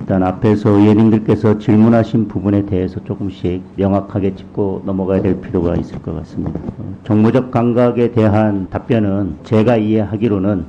일단 앞에서 의원님들께서 질문하신 부분에 대해서 조금씩 명확하게 짚고 넘어가야 될 필요가 있을 것 같습니다. 정무적 감각에 대한 답변은 제가 이해하기로는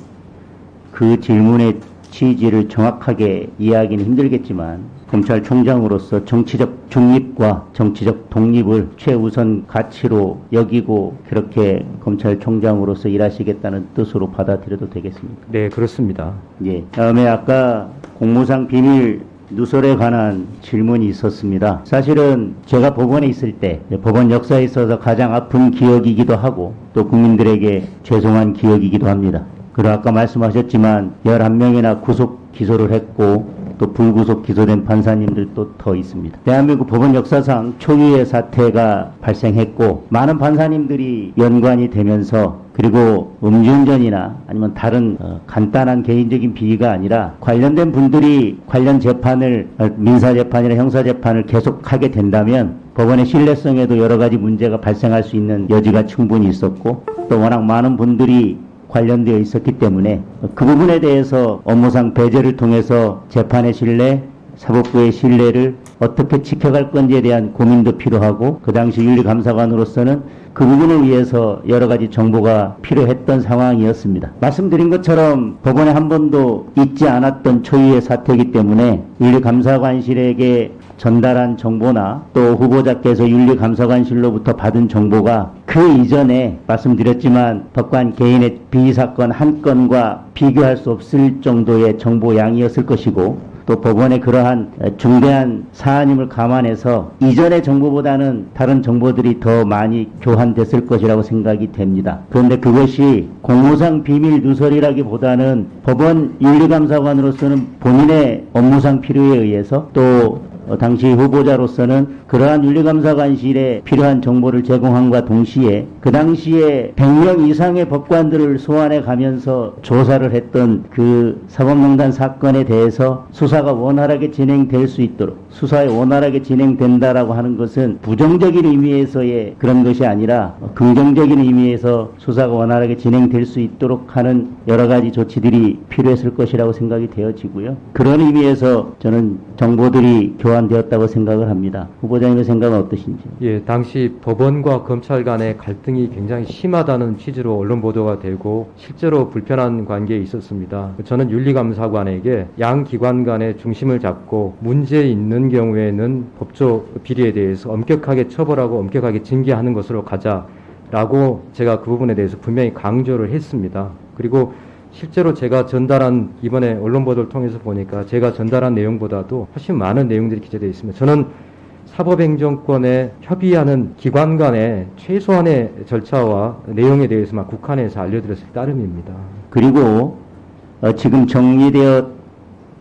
그 질문의 취지를 정확하게 이해하기는 힘들겠지만 검찰총장으로서 정치적 중립과 정치적 독립을 최우선 가치로 여기고 그렇게 검찰총장으로서 일하시겠다는 뜻으로 받아들여도 되겠습니까? 네, 그렇습니다. 예. 다음에 아까 공무상 비밀 누설에 관한 질문이 있었습니다. 사실은 제가 법원에 있을 때 법원 역사에 있어서 가장 아픈 기억이기도 하고 또 국민들에게 죄송한 기억이기도 합니다. 그리고 아까 말씀하셨지만 11명이나 구속 기소를 했고 또 불구속 기소된 판사님들도 더 있습니다. 대한민국 법원 역사상 초유의 사태가 발생했고 많은 판사님들이 연관이 되면서 그리고 음주운전이나 아니면 다른 간단한 개인적인 비위가 아니라 관련된 분들이 관련 재판을 민사재판이나 형사재판을 계속하게 된다면 법원의 신뢰성에도 여러 가지 문제가 발생할 수 있는 여지가 충분히 있었고 또 워낙 많은 분들이 관련되어 있었기 때문에 그 부분에 대해서 업무상 배제를 통해서 재판의 신뢰, 사법부의 신뢰를 어떻게 지켜갈 건지에 대한 고민도 필요하고 그 당시 윤리감사관으로서는 그 부분을 위해서 여러 가지 정보가 필요했던 상황이었습니다. 말씀드린 것처럼 법원에 한 번도 있지 않았던 초유의 사태이기 때문에 윤리감사관실에게 전달한 정보나 또 후보자께서 윤리감사관실로부터 받은 정보가 그 이전에 말씀드렸지만 법관 개인의 비사건 한 건과 비교할 수 없을 정도의 정보량이었을 것이고 또 법원의 그러한 중대한 사안임을 감안해서 이전의 정보보다는 다른 정보들이 더 많이 교환됐을 것이라고 생각이 됩니다. 그런데 그것이 공무상 비밀 누설이라기보다는 법원 윤리감사관으로서는 본인의 업무상 필요에 의해서 또 당시 후보자로서는 그러한 윤리감사관실에 필요한 정보를 제공함과 동시에 그 당시에 100명 이상의 법관들을 소환해 가면서 조사를 했던 그 사법농단 사건에 대해서 수사가 원활하게 진행될 수 있도록 수사에 원활하게 진행된다라고 하는 것은 부정적인 의미에서의 그런 것이 아니라 긍정적인 의미에서 수사가 원활하게 진행될 수 있도록 하는 여러 가지 조치들이 필요했을 것이라고 생각이 되어지고요. 그런 의미에서 저는 정보들이 교환되었다고 생각을 합니다. 후보자님의 생각은 어떠신지? 예, 당시 법원과 검찰 간의 갈등이 굉장히 심하다는 취지로 언론 보도가 되고 실제로 불편한 관계에 있었습니다. 저는 윤리감사관에게 양 기관 간의 중심을 잡고 문제 있는 경우에는 법조 비리에 대해서 엄격하게 처벌하고 엄격하게 징계하는 것으로 가자라고 제가 그 부분에 대해서 분명히 강조를 했습니다. 그리고 실제로 제가 전달한 이번에 언론 보도를 통해서 보니까 제가 전달한 내용보다도 훨씬 많은 내용들이 기재되어 있습니다. 저는 사법행정권에 협의하는 기관 간의 최소한의 절차와 내용에 대해서만 국한해서 알려드렸을 따름입니다. 그리고 지금 정리되어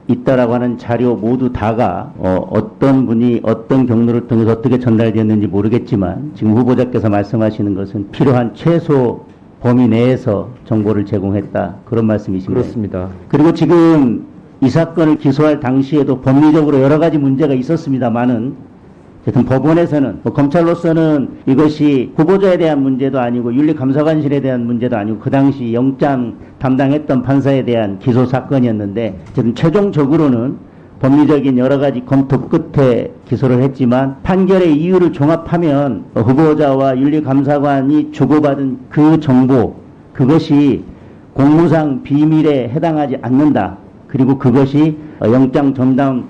있다라고 하는 자료 모두 다가 어떤 분이 어떤 경로를 통해서 어떻게 전달되었는지 모르겠지만 지금 후보자께서 말씀하시는 것은 필요한 최소 범위 내에서 정보를 제공했다. 그런 말씀이신가요? 그렇습니다. 그리고 지금 이 사건을 기소할 당시에도 법리적으로 여러 가지 문제가 있었습니다만은 하여튼 법원에서는 검찰로서는 이것이 후보자에 대한 문제도 아니고 윤리감사관실에 대한 문제도 아니고 그 당시 영장 담당했던 판사에 대한 기소 사건이었는데 지금 최종적으로는 법리적인 여러 가지 검토 끝에 기소를 했지만 판결의 이유를 종합하면 후보자와 윤리감사관이 주고받은 그 정보 그것이 공무상 비밀에 해당하지 않는다. 그리고 그것이 영장 전담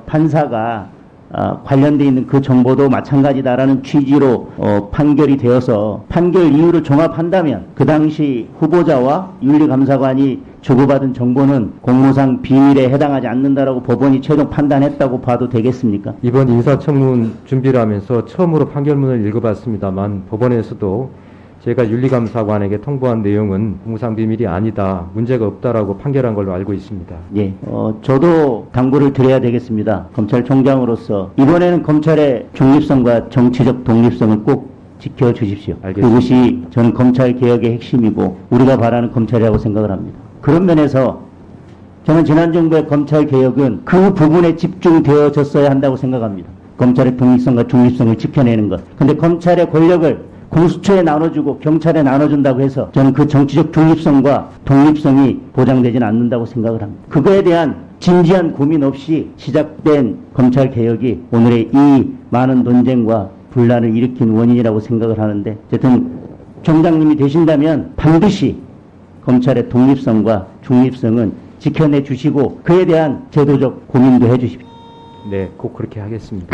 판사가 관련되어 있는 그 정보도 마찬가지다라는 취지로 판결이 되어서 판결 이유를 종합한다면 그 당시 후보자와 윤리감사관이 주고받은 정보는 공무상 비밀에 해당하지 않는다라고 법원이 최종 판단했다고 봐도 되겠습니까? 이번 인사청문 준비를 하면서 처음으로 판결문을 읽어봤습니다만 법원에서도 제가 윤리감사관에게 통보한 내용은 공무상 비밀이 아니다, 문제가 없다라고 판결한 걸로 알고 있습니다. 예, 저도 당부를 드려야 되겠습니다. 검찰총장으로서 이번에는 검찰의 중립성과 정치적 독립성을 꼭 지켜주십시오. 알겠습니다. 그것이 저는 검찰개혁의 핵심이고 우리가 바라는 검찰이라고 생각을 합니다. 그런 면에서 저는 지난 정부의 검찰개혁은 그 부분에 집중되어졌어야 한다고 생각합니다. 검찰의 독립성과 중립성을 지켜내는 것. 그런데 검찰의 권력을 공수처에 나눠주고 경찰에 나눠준다고 해서 저는 그 정치적 중립성과 독립성이 보장되지는 않는다고 생각을 합니다. 그거에 대한 진지한 고민 없이 시작된 검찰 개혁이 오늘의 이 많은 논쟁과 분란을 일으킨 원인이라고 생각을 하는데, 어쨌든 총장님이 되신다면 반드시 검찰의 독립성과 중립성은 지켜내 주시고 그에 대한 제도적 고민도 해 주십시오. 네, 꼭 그렇게 하겠습니다.